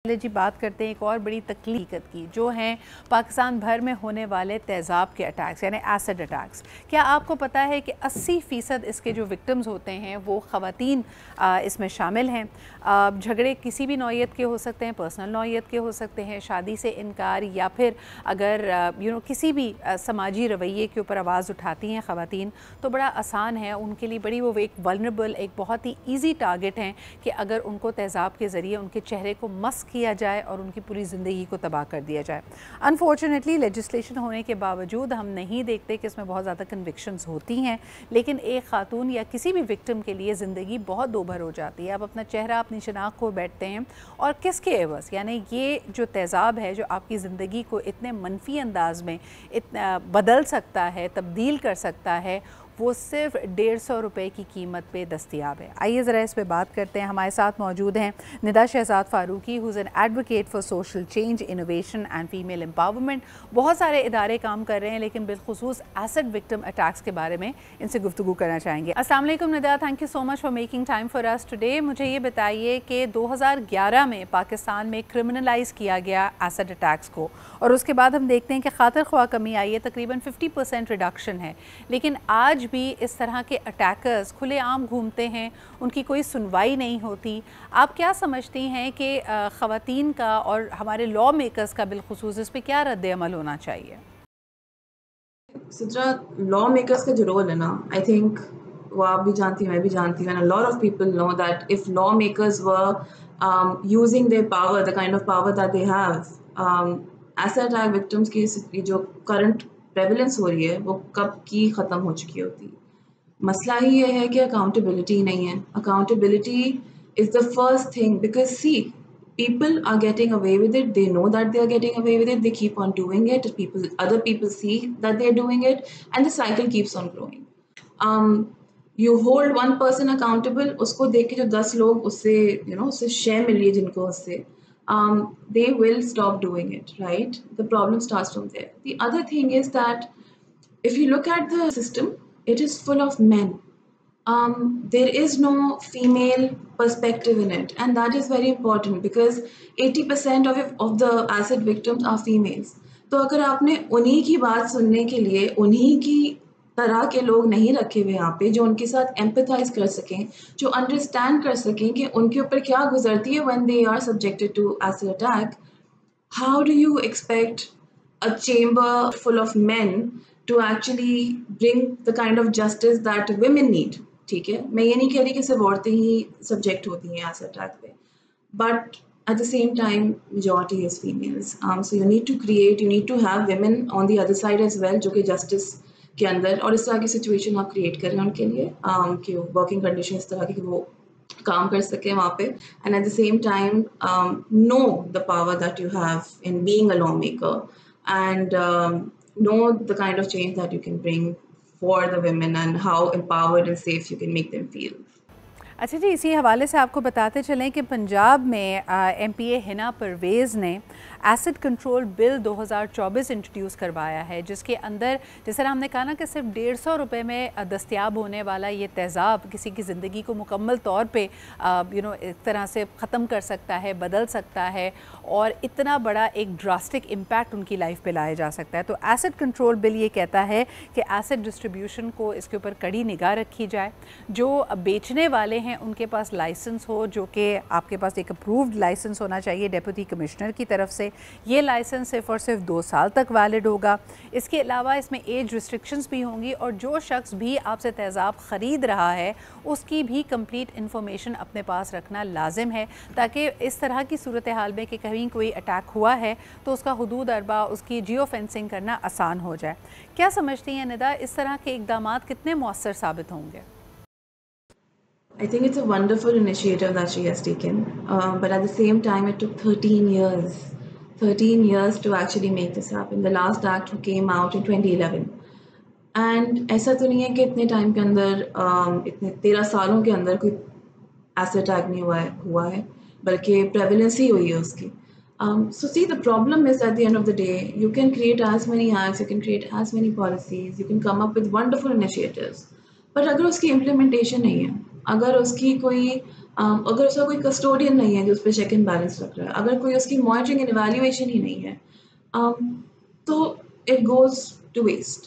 जी बात करते हैं एक और बड़ी तकलीफ की, जो हैं पाकिस्तान भर में होने वाले तेज़ाब के अटैक्स यानी एसिड अटैक्स। क्या आपको पता है कि 80% इसके जो विक्टिम्स होते हैं वो ख़वातीन इसमें शामिल हैं। झगड़े किसी भी नौइयत के हो सकते हैं, पर्सनल नौइयत के हो सकते हैं, शादी से इनकार या फिर अगर किसी भी समाजी रवैये के ऊपर आवाज़ उठाती हैं ख़वातीन, तो बड़ा आसान है उनके लिए, बड़ी वो एक वल्नरेबल, एक बहुत ही ईजी टारगेट हैं कि अगर उनको तेज़ाब के ज़रिए उनके चेहरे को मस किया जाए और उनकी पूरी ज़िंदगी को तबाह कर दिया जाए। अनफॉर्चुनेटली लेजिस्लेशन होने के बावजूद हम नहीं देखते कि इसमें बहुत ज़्यादा कन्विक्शंस होती हैं, लेकिन एक खातून या किसी भी विक्टिम के लिए ज़िंदगी बहुत दोभर हो जाती है। आप अपना चेहरा, अपनी शनाख्त खो बैठते हैं और किसके एवज़, यानी ये जो तेज़ाब है जो आपकी ज़िंदगी को इतने मनफी अंदाज में इतना बदल सकता है, तब्दील कर सकता है, वो सिर्फ 150 रुपये की कीमत पे दस्तियाब है। आइए ज़रा इस पर बात करते हैं। हमारे साथ मौजूद हैं Nida Shahzad Farooqui, who's an advocate for social change, innovation and female empowerment. बहुत सारे इदारे काम कर रहे हैं, लेकिन बिलखुसूस एसिड विक्टिम अटैक्स के बारे में इनसे गुफ्तगू करना चाहेंगे। अस्सलाम वालेकुम Nida, thank you so much for making time for us today. मुझे ये बताइए कि 2011 में पाकिस्तान में क्रिमिनलाइज़ किया गया एसिड अटैक्स को, और उसके बाद हम देखते हैं कि खातिर ख्वाह कमी आई है, तकरीबन 50% रिडक्शन है, लेकिन आज भी इस तरह के अटैकर्स खुलेआम घूमते हैं, उनकी कोई सुनवाई नहीं होती। आप क्या समझती हैं कि ख़वातीन का और हमारे लॉ मेकर्स का बिलखुसूस इस पर क्या रद्द अमल होना चाहिए? सिद्रा, लॉ मेकर्स का जो रोल है ना, आई थिंक वो आप भी जानती हैं, मैं भी जानती हूँ, and a lot of people know that if lawmakers were using their power, the kind of power that they have, asset attack victims की जो current prevalence हो रही है वो कब की ख़त्म हो चुकी होती। मसला ही ये है कि अकाउंटेबिलिटी नहीं है। Accountability is the first thing, because C people are getting away with it, they know that they are getting away with it, they keep on doing it, other people see that they're doing it, and the cycle keeps on growing. um, you hold one person accountable, उसको देख के जो 10 लोग उससे उससे share मिली है जिनको उससे, they will stop doing it, right? The problem starts from there. The other thing is that if you look at the system, it is full of men. There is no female perspective in it, and that is very important because 80% of the acid victims are females. तो अगर आपने उन्हीं की बात सुनने के लिए उन्हीं की तरह के लोग नहीं रखे हुए यहाँ पे जो उनके साथ एम्पथाइज कर सकें, जो अंडरस्टैंड कर सकें कि उनके ऊपर क्या गुजरती है when they are subjected to acid attack, how do you expect a chamber full of men to actually bring the kind of justice that women need? ठीक है, मैं ये नहीं कह रही कि सिर्फ औरतें ही सब्जेक्ट होती हैं ऐसे अटैक पे, but at the same time majority is females. So you need to have women on the other side as well, जो कि justice के अंदर और इस तरह की सिचुएशन आप क्रिएट करें उनके लिए, कि वर्किंग कंडीशन इस तरह की कि वो काम कर सकें वहाँ पे, and at the same time know the power that you have in being a lawmaker, and know the kind of change that you can bring for the women and how empowered and safe you can make them feel. अच्छा जी, इसी हवाले से आपको बताते चलें कि पंजाब में MPA Hina Parvez ने एसिड कंट्रोल बिल 2024 इंट्रोड्यूस करवाया है, जिसके अंदर जिस तरह हमने कहा ना कि सिर्फ 150 रुपये में दस्तयाब होने वाला ये तेज़ाब किसी की ज़िंदगी को मुकम्मल तौर पे एक तरह से ख़त्म कर सकता है, बदल सकता है, और इतना बड़ा एक ड्रास्टिक इम्पैक्ट उनकी लाइफ पे लाया जा सकता है। तो एसिड कंट्रोल बिल ये कहता है कि एसिड डिस्ट्रीब्यूशन को इसके ऊपर कड़ी निगाह रखी जाए, जो बेचने वाले हैं उनके पास लाइसेंस हो, जो कि आपके पास एक अप्रूव्ड लाइसेंस होना चाहिए डिप्टी कमिश्नर की तरफ से। ये लाइसेंस सिर्फ और सिर्फ 2 साल तक वैलिड होगा। इसके अलावा इसमें एज रिस्ट्रिक्शंस भी होंगी, और जो शख्स भी आपसे तेज़ाब ख़रीद रहा है उसकी भी कंप्लीट इन्फॉर्मेशन अपने पास रखना लाजिम है, ताकि इस तरह की सूरत हाल में कि कहीं कोई अटैक हुआ है तो उसका हुदूद अरबा, उसकी जियो फेंसिंग करना आसान हो जाए। क्या समझती हैं निदा, इस तरह के इक़दामात कितने मौसर साबित होंगे? I think it's a wonderful initiative that she has taken, but at the same time, it took 13 years to actually make this happen. The last act came out in 2011, and ऐसा तो नहीं है कि इतने टाइम के अंदर, इतने 13 सालों के अंदर कोई एसिड अटैक नहीं हुआ है, बल्कि प्रेवलेंस ही हुई है उसकी. So see, the problem is at the end of the day, you can create as many acts, you can create as many policies, you can come up with wonderful initiatives, but अगर उसकी implementation नहीं है, अगर उसकी कोई अगर उसका कोई कस्टोडियन नहीं है जो उस पर चेक एंड बैलेंस रख रहा है, अगर कोई उसकी मॉनिटरिंग एंड इवैल्यूएशन ही नहीं है, so it goes to waste,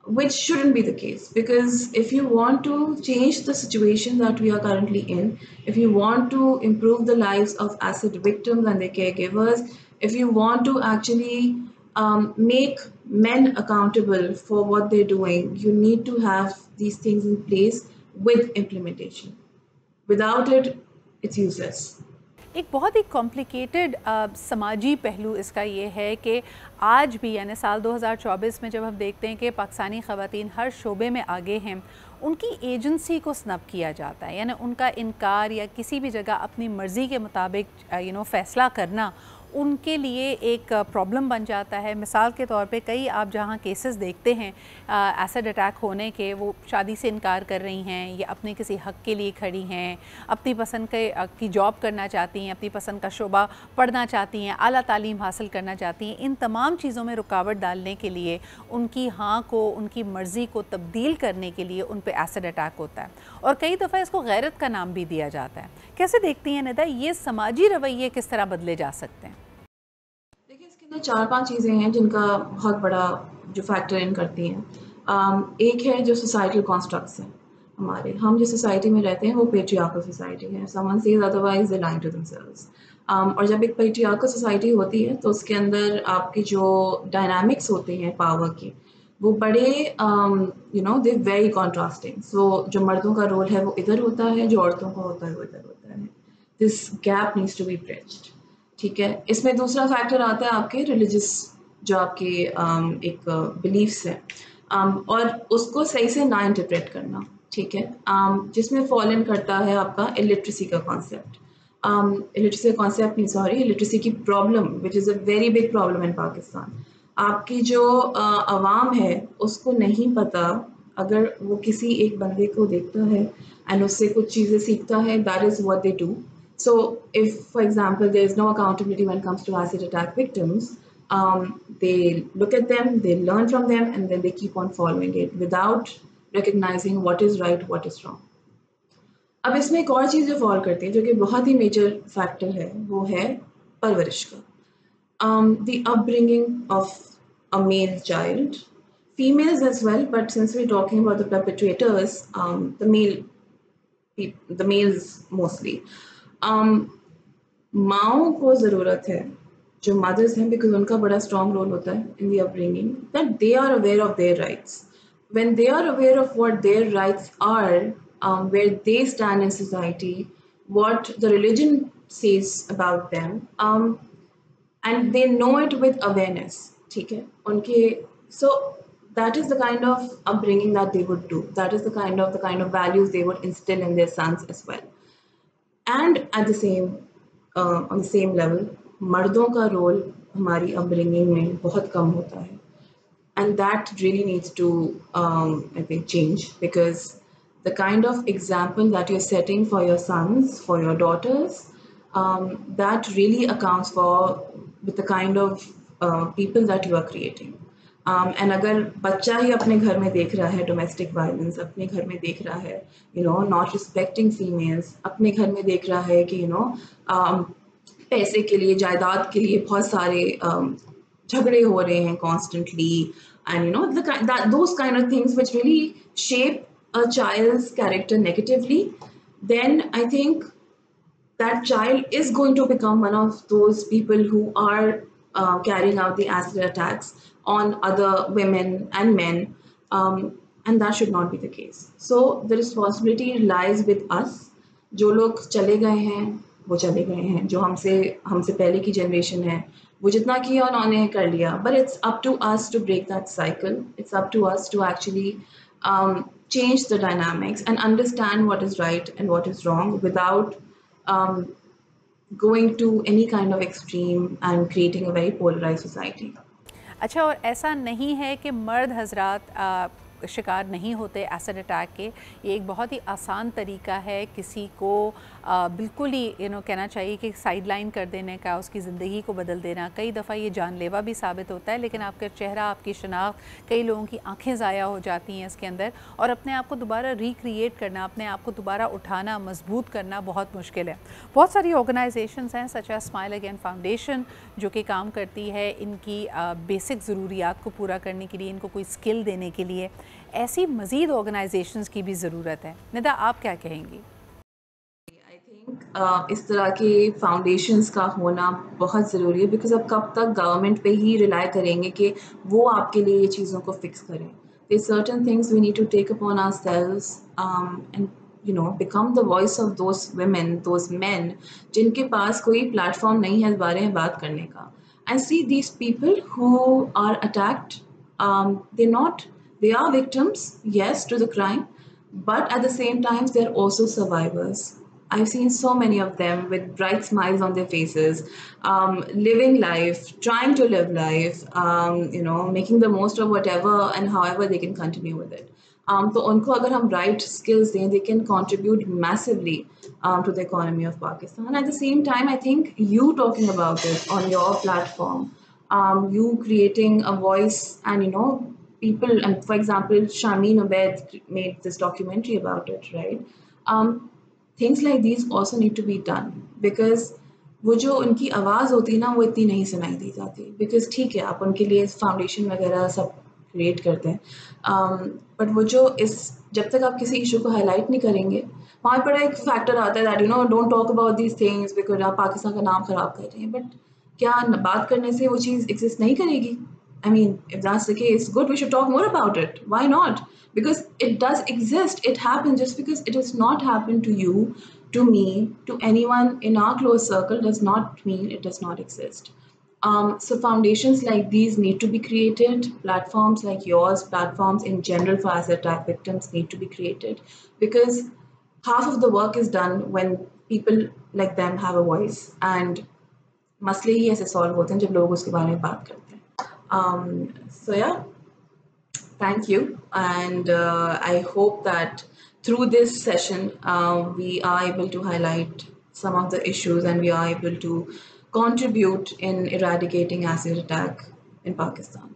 which shouldn't be the case. Because if you want to change the situation that we are currently in, if you want to improve the lives of acid victims and their caregivers, if you want to actually make men accountable for what they're doing, you need to have these things in place with implementation. Without it, it's useless. एक बहुत ही complicated समाजी पहलू इसका ये है कि आज भी यानी साल 2024 में जब हम देखते हैं कि पाकिस्तानी ख़वातीन हर शोबे में आगे हैं, उनकी एजेंसी को स्नब किया जाता है, यानी उनका इनकार या किसी भी जगह अपनी मर्ज़ी के मुताबिक फ़ैसला करना उनके लिए एक प्रॉब्लम बन जाता है। मिसाल के तौर पे कई आप जहाँ केसेस देखते हैं एसिड अटैक होने के, वो शादी से इनकार कर रही हैं या अपने किसी हक़ के लिए खड़ी हैं, अपनी पसंद की जॉब करना चाहती हैं, अपनी पसंद का शोबा पढ़ना चाहती हैं, आला तालीम हासिल करना चाहती हैं। इन तमाम चीज़ों में रुकावट डालने के लिए, उनकी हाँ को, उनकी मर्ज़ी को तब्दील करने के लिए उन पर एसिड अटैक होता है और कई दफ़ा इसको गैरत का नाम भी दिया जाता है। कैसे देखती हैं निदा, ये समाजी रवैये किस तरह बदले जा सकते हैं? 4-5 चीज़ें हैं जिनका बहुत बड़ा जो फैक्टर इन करती हैं। एक है जो सोसाइटल कॉन्स्ट्रक्ट्स हैं हमारे, हम जिस सोसाइटी में रहते हैं वो पेट्रियार्कल सोसाइटी है। Someone says otherwise they lying to themselves. और जब एक पेट्रियार्कल सोसाइटी होती है तो उसके अंदर आपके जो डायनामिक्स होते हैं पावर के, वो बड़े दे वेरी कॉन्ट्रास्टिंग। सो जो मर्दों का रोल है वो इधर होता है, जो औरतों का होता है वो इधर होता है। This gap needs to be bridged. ठीक है, इसमें दूसरा फैक्टर आता है आपके रिलीजियस जो आपके एक बिलीफ्स हैं, और उसको सही से ना इंटरप्रेट करना। ठीक है, जिसमें फॉल इन करता है आपका इलिटरेसी का कॉन्सेप्ट, इलिटरेसी का कॉन्सेप्ट नहीं, सॉरी, इलिटरेसी की problem which is a very big problem in Pakistan. आपकी जो अवाम है उसको नहीं पता, अगर वो किसी एक बंदे को देखता है एंड उससे कुछ चीज़ें सीखता है, that is what they do. So if, for example, there is no accountability when it comes to acid attack victims, they look at them, they learn from them, and then they keep on following it without recognizing what is right, what is wrong. अब इसमें एक और चीज़ जो fall करती है जो कि बहुत ही मेजर फैक्टर है, वो है परवरिश का। The upbringing of a male child, females as well, but since we're talking about the perpetrators, the males mostly. माओं को ज़रूरत है, जो मदर्स हैं, बिकॉज उनका बड़ा स्ट्रॉन्ग रोल होता है in the upbringing, that they are aware of their rights. When they are aware of what their rights are, where they stand in society, what the religion says about them, and they know it with awareness. ठीक है, उनके सो that is the kind of upbringing that they would do, that is the kind of values they would instill in their sons as well. And at the same on the same level, मर्दों का role हमारी upbringing में बहुत कम होता है, and that really needs to I think change, because the kind of example that you're setting for your sons, for your daughters, that really accounts for with the kind of people that you are creating. And अगर बच्चा ही अपने घर में देख रहा है domestic violence, अपने घर में देख रहा है नॉट रिस्पेक्टिंग फीमेल्स, अपने घर में देख रहा है कि पैसे के लिए, जायदाद के लिए बहुत सारे झगड़े हो रहे हैं constantly, and those kind of things which really shape a child's character negatively, then I think that child is going to become one of those people who are carrying out the acid attacks on other women and men, and that should not be the case. So the responsibility lies with us. जो लोग चले गए हैं वो चले गए हैं, जो हमसे पहले की जनरेशन है वो जितना किया उन्होंने कर लिया, but it's up to us to break that cycle. It's up to us to actually change the dynamics and understand what is right and what is wrong without going to any kind of extreme and creating a very polarized society. अच्छा, और ऐसा नहीं है कि मर्द हजरात शिकार नहीं होते एसिड अटैक के। ये एक बहुत ही आसान तरीका है किसी को बिल्कुल ही कहना चाहिए कि साइड लाइन कर देने का, उसकी ज़िंदगी को बदल देना। कई दफ़ा ये जानलेवा भी साबित होता है, लेकिन आपका चेहरा, आपकी शनाख्त, कई लोगों की आंखें ज़ाया हो जाती हैं इसके अंदर, और अपने आप को दोबारा रिक्रिएट करना, अपने आप को दोबारा उठाना, मजबूत करना बहुत मुश्किल है। बहुत सारी ऑर्गेनाइजेशंस हैं such as Smile Again Foundation जो कि काम करती है इनकी बेसिक ज़रूरियात को पूरा करने के लिए, इनको कोई स्किल देने के लिए। ऐसी मज़ीद ऑर्गेनाइजेशंस की भी ज़रूरत है। निदा, आप क्या कहेंगी? इस तरह के फाउंडेशंस का होना बहुत ज़रूरी है, बिकॉज़ अब कब तक गवर्नमेंट पे ही रिलाई करेंगे कि वो आपके लिए ये चीज़ों को फिक्स करें। There are certain things we need to take upon ourselves and become the voice of those women, those men जिनके पास कोई प्लेटफॉर्म नहीं है इस बारे में बात करने का। I see these people who are attacked, they are victims, yes, to the crime, but at the same time they're also survivors. I've seen so many of them with bright smiles on their faces, living life, trying to live life, making the most of whatever and however they can continue with it. तो उनको अगर हम right skills दें, they can contribute massively to the economy of Pakistan. At the same time, I think you talking about it on your platform, you creating a voice, and people, and for example, Shameen Ubaid made this documentary about it, right? Things like these also need to be done, because वो जो उनकी आवाज़ होती है ना, वो इतनी नहीं सुनाई दी जाती। बिकॉज ठीक है, आप उनके लिए फाउंडेशन वगैरह सब क्रिएट करते हैं, बट वो जो जब तक आप किसी इशू को हाईलाइट नहीं करेंगे, वहाँ पर एक फैक्टर आता है that don't talk about these things because आप पाकिस्तान का नाम ख़राब कर रहे हैं। बट क्या बात करने से वो चीज़ एग्जिस्ट नहीं करेगी? I mean, if that's the case, good, we should talk more about it. Why not? Because it does exist. It happens. Just because it has not happened to you, to me, to anyone in our close circle does not mean it does not exist. So foundations like these need to be created. Platforms like yours, platforms in general for asset attack victims need to be created, because half of the work is done when people like them have a voice. And मसले ही ऐसे solve होते हैं जब लोग उसके बारे में बात करते हैं। So yeah, thank you, and I hope that through this session we are able to highlight some of the issues, and we are able to contribute in eradicating acid attack in Pakistan.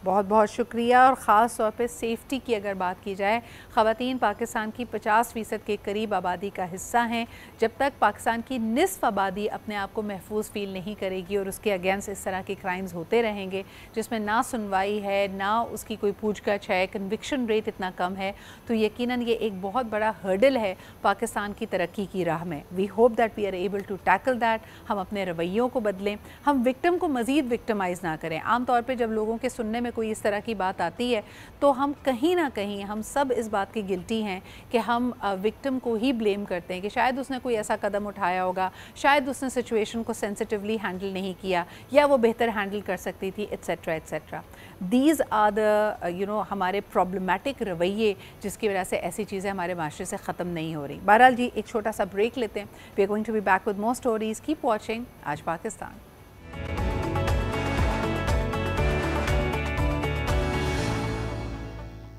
बहुत बहुत शुक्रिया। और ख़ास तौर पे safety की अगर बात की जाए, ख़वातीन पाकिस्तान की 50% के करीब आबादी का हिस्सा हैं। जब तक पाकिस्तान की निस्फ आबादी अपने आप को महफूज फ़ील नहीं करेगी और उसके अगेंस्ट इस तरह के क्राइम्स होते रहेंगे जिसमें ना सुनवाई है, ना उसकी कोई पूछगछ है, कन्विक्शन रेट इतना कम है, तो यकीनन ये एक बहुत बड़ा हर्डल है पाकिस्तान की तरक्की की राह में। We hope that we are able to tackle that. हम अपने रवैयों को बदलें, हम विक्टिम को मज़ीद विक्टिमाइज़ ना करें। आम तौर पर जब लोगों के सुनने में कोई इस तरह की बात आती है तो हम कहीं ना कहीं, हम सब इस बात की गिल्टी हैं कि हम विक्टिम को ही ब्लेम करते हैं कि शायद उसने कोई ऐसा कदम उठाया होगा, शायद उसने सिचुएशन को सेंसिटिवली हैंडल नहीं किया, या वो बेहतर हैंडल कर सकती थी, etcetera etcetera. These are the हमारे प्रॉब्लमेटिक रवैये जिसकी वजह से ऐसी चीज़ें हमारे माशरे से ख़त्म नहीं हो रही। बहरहाल जी, एक छोटा सा ब्रेक लेते हैं। We are going to be back with more stories. Keep watching Aaj Pakistan.